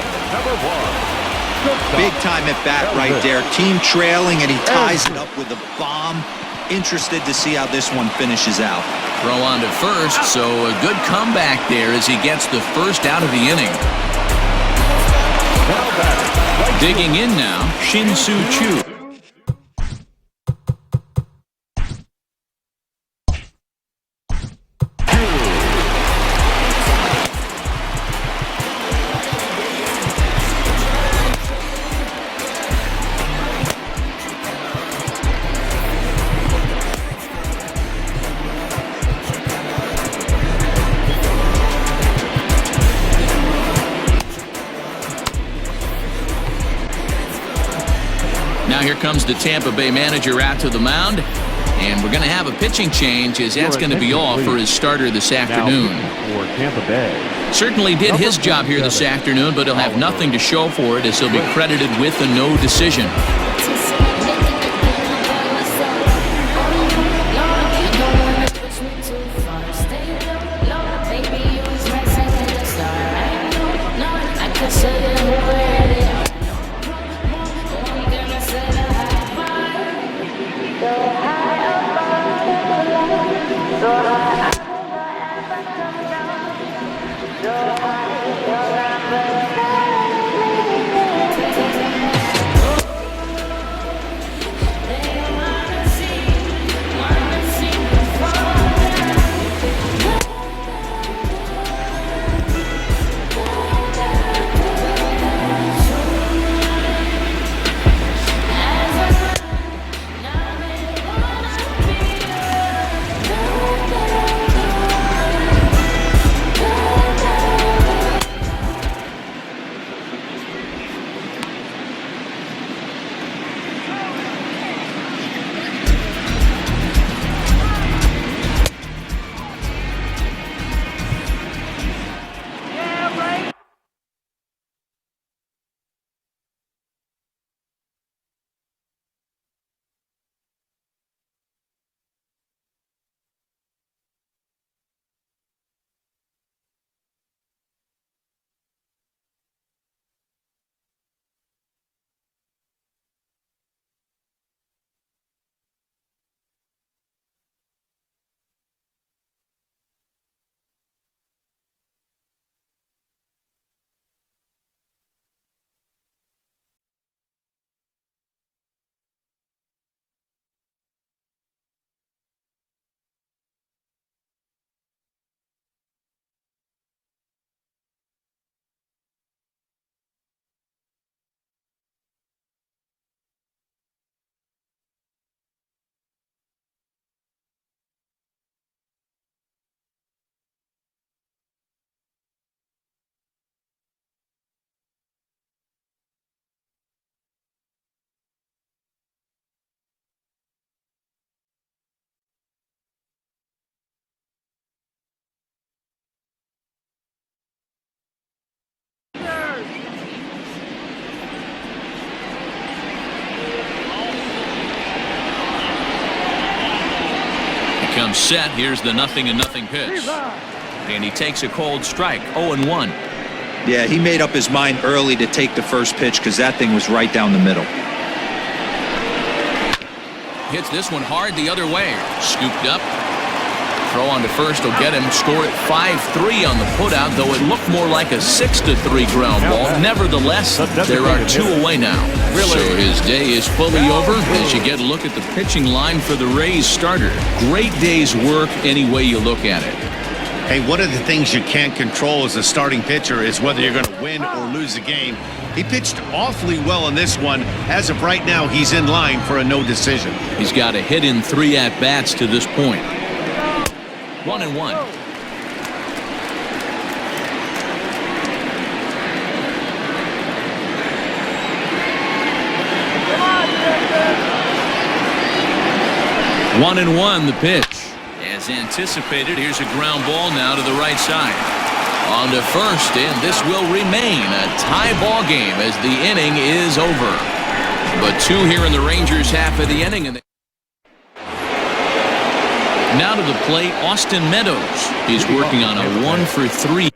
Big time at bat right there. Team trailing, and he ties it up with a bomb. Interested to see how this one finishes out. Throw on to first, so a good comeback there as he gets the first out of the inning. Digging in now, Shin-Soo Choo. Now here comes the Tampa Bay manager out to the mound, and we're going to have a pitching change as that's going to be all for his starter this afternoon. For Tampa Bay. Certainly did his job here this afternoon, but he'll have nothing to show for it as he'll be credited with a no decision. Arm set. Here's the 0-0 pitch. And he takes a cold strike. 0-1. Yeah, he made up his mind early to take the first pitch because that thing was right down the middle. Hits this one hard the other way. Scooped up. Throw on to first will get him. Score at 5-3 on the putout, though it looked more like a 6-3 ground ball. Nevertheless, there are 2 away now. So his day is fully over as you get a look at the pitching line for the Rays starter. Great day's work any way you look at it. Hey, one of the things you can't control as a starting pitcher is whether you're going to win or lose the game. He pitched awfully well in this one. As of right now, he's in line for a no decision. He's got a hit in 3 at-bats to this point. 1-1. One and one, the pitch. As anticipated, here's a ground ball now to the right side. On to first, and this will remain a tie ball game as the inning is over. But 2 here in the Rangers' half of the inning. And now to the plate, Austin Meadows. He's working on a 1-for-3.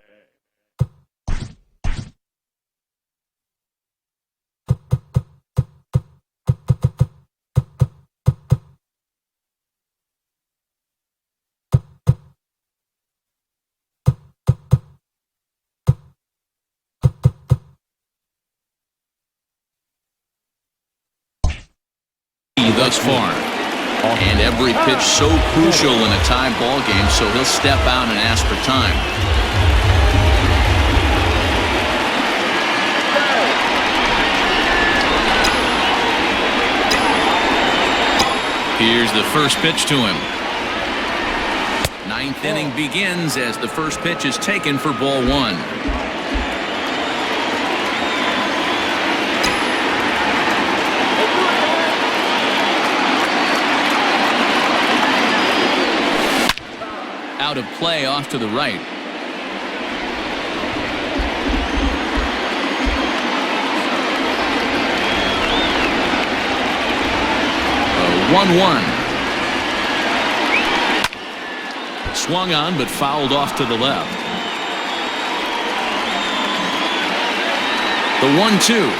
Thus far. And every pitch so crucial in a tie ball game, so he'll step out and ask for time. Here's the first pitch to him. 9th inning begins as the first pitch is taken for ball 1. Out of play off to the right. A 1-1. Swung on but fouled off to the left. The 1-2.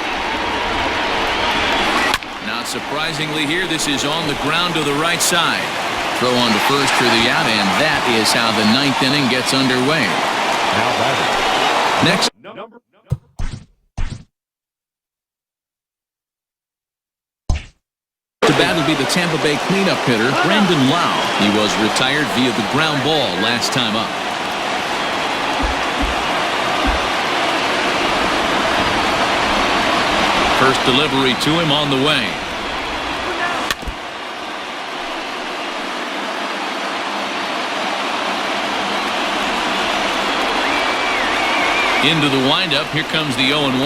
Not surprisingly here, this is on the ground to the right side. Throw on to first for the out, and that is how the 9th inning gets underway. Next. To bat will be the Tampa Bay cleanup hitter, Brandon Lau. He was retired via the ground ball last time up. First delivery to him on the way. Into the windup. Here comes the 0-1.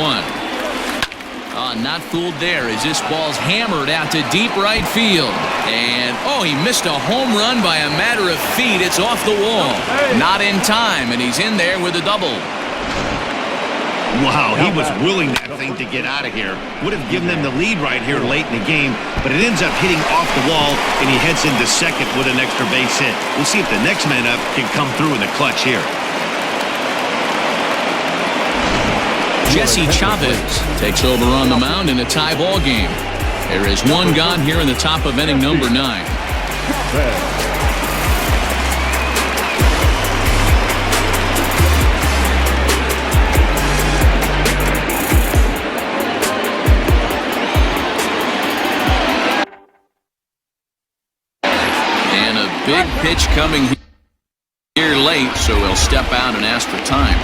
Not fooled there as this ball's hammered out to deep right field. And, he missed a home run by a matter of feet. It's off the wall. Not in time, and he's in there with a double. Wow, he was willing that thing to get out of here. Would have given them the lead right here late in the game, but it ends up hitting off the wall, and he heads into second with an extra base hit. We'll see if the next man up can come through in the clutch here. Jesse Chavez takes over on the mound in a tie ball game. There is one gone here in the top of inning number 9. And a big pitch coming here late, so he'll step out and ask for time.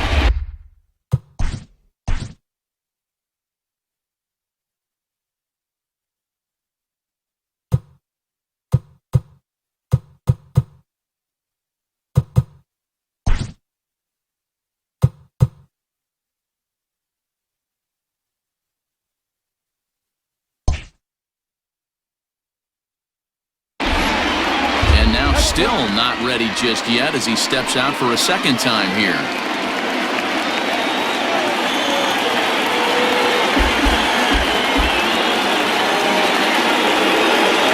Still not ready just yet as he steps out for a second time here.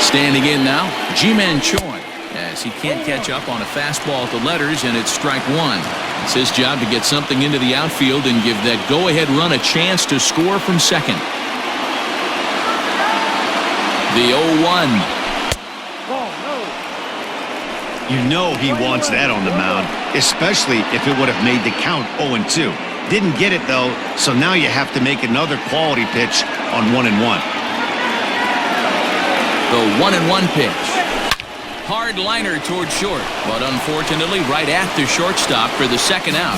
Standing in now, Ji-Man Choi, as He can't catch up on a fastball at the letters, and it's strike one. It's his job to get something into the outfield and give that go-ahead run a chance to score from second. The 0-1. You know he wants that on the mound, especially if it would have made the count 0-2. Didn't get it, though, so now you have to make another quality pitch on 1-1. The 1-1 pitch. Hard liner toward short, but unfortunately right at the shortstop for the second out.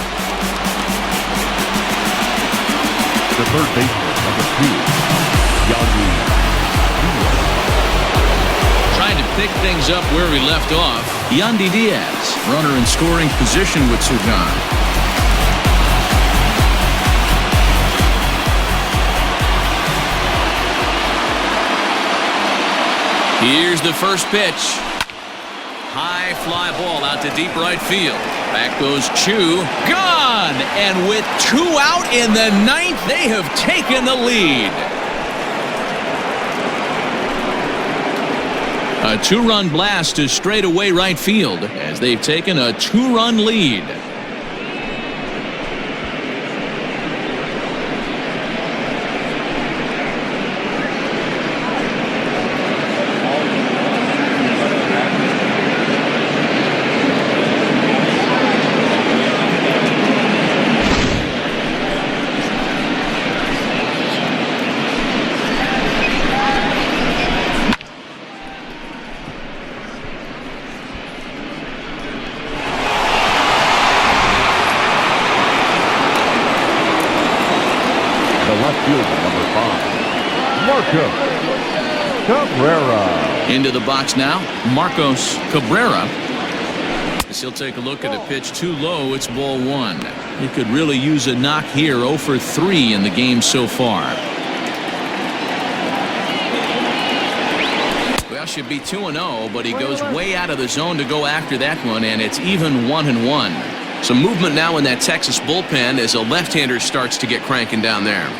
The third baseman, number 2, Yandy. Trying to pick things up where we left off, Yandy Diaz, runner in scoring position with Sugan. Here's the first pitch. High fly ball out to deep right field. Back goes Chu. Gone! And with 2 out in the 9th, they have taken the lead. A 2-run blast to straightaway right field as they've taken a 2-run lead. Cabrera. Into the box now, Marcos Cabrera. As he'll take a look at a pitch too low, it's ball 1. He could really use a knock here, 0 for 3 in the game so far. Well, should be 2-0, but he goes way out of the zone to go after that one, and it's even 1-1. Some movement now in that Texas bullpen as a left-hander starts to get cranking down there.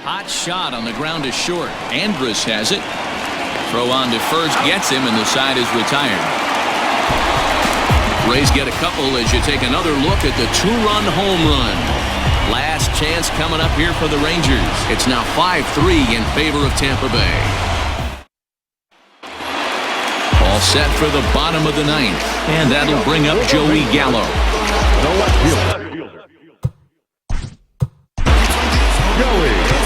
Hot shot on the ground is short. Andrus has it. Throw on to first gets him, and the side is retired. Rays get a couple as you take another look at the 2-run home run. Last chance coming up here for the Rangers. It's now 5-3 in favor of Tampa Bay. All set for the bottom of the 9th, and that'll bring up Joey Gallo. The left fielder. Joey.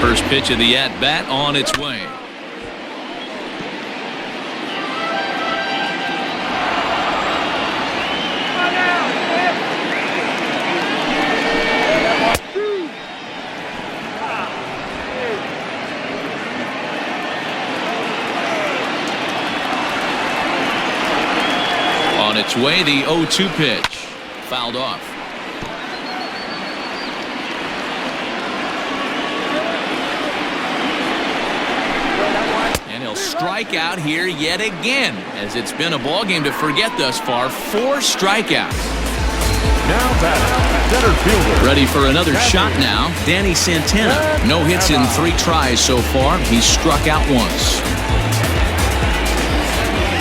First pitch of the at-bat on its way. On its way, the 0-2 pitch. Fouled off. And he'll strike out here yet again, as it's been a ball game to forget thus far. 4 strikeouts. Now batting, center fielder. Ready for another shot now, Danny Santana. No hits in 3 tries so far. He's struck out once.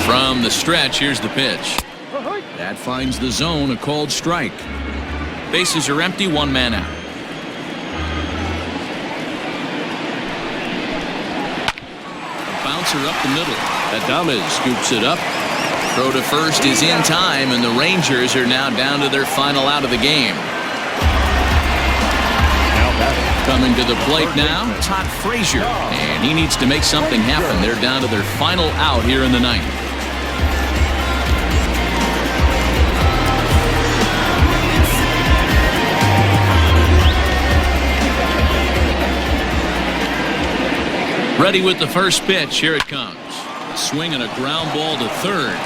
From the stretch, here's the pitch. That finds the zone, a called strike. Bases are empty, 1 man out. A bouncer up the middle. Adames scoops it up. Throw to first is in time, and the Rangers are now down to their final out of the game. Coming to the plate now, Todd Frazier, and he needs to make something happen. They're down to their final out here in the 9th. Ready with the first pitch. Here it comes. Swing and a ground ball to third.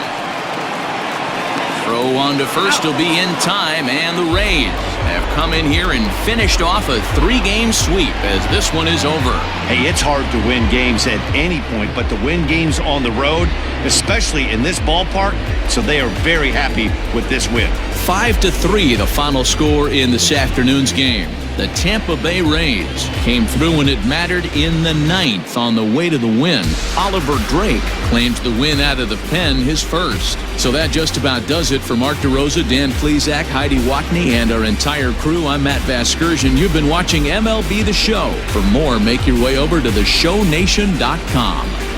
Throw on to first will be in time, and the Rays have come in here and finished off a 3-game sweep as this one is over. Hey, it's hard to win games at any point, but to win games on the road, especially in this ballpark, so they are very happy with this win. 5-3, the final score in this afternoon's game. The Tampa Bay Rays came through when it mattered in the 9th on the way to the win. Oliver Drake claims the win out of the pen, his first. So that just about does it for Mark DeRosa, Dan Plesac, Heidi Watney, and our entire crew. I'm Matt Vasgersian. You've been watching MLB The Show. For more, make your way over to theshownation.com.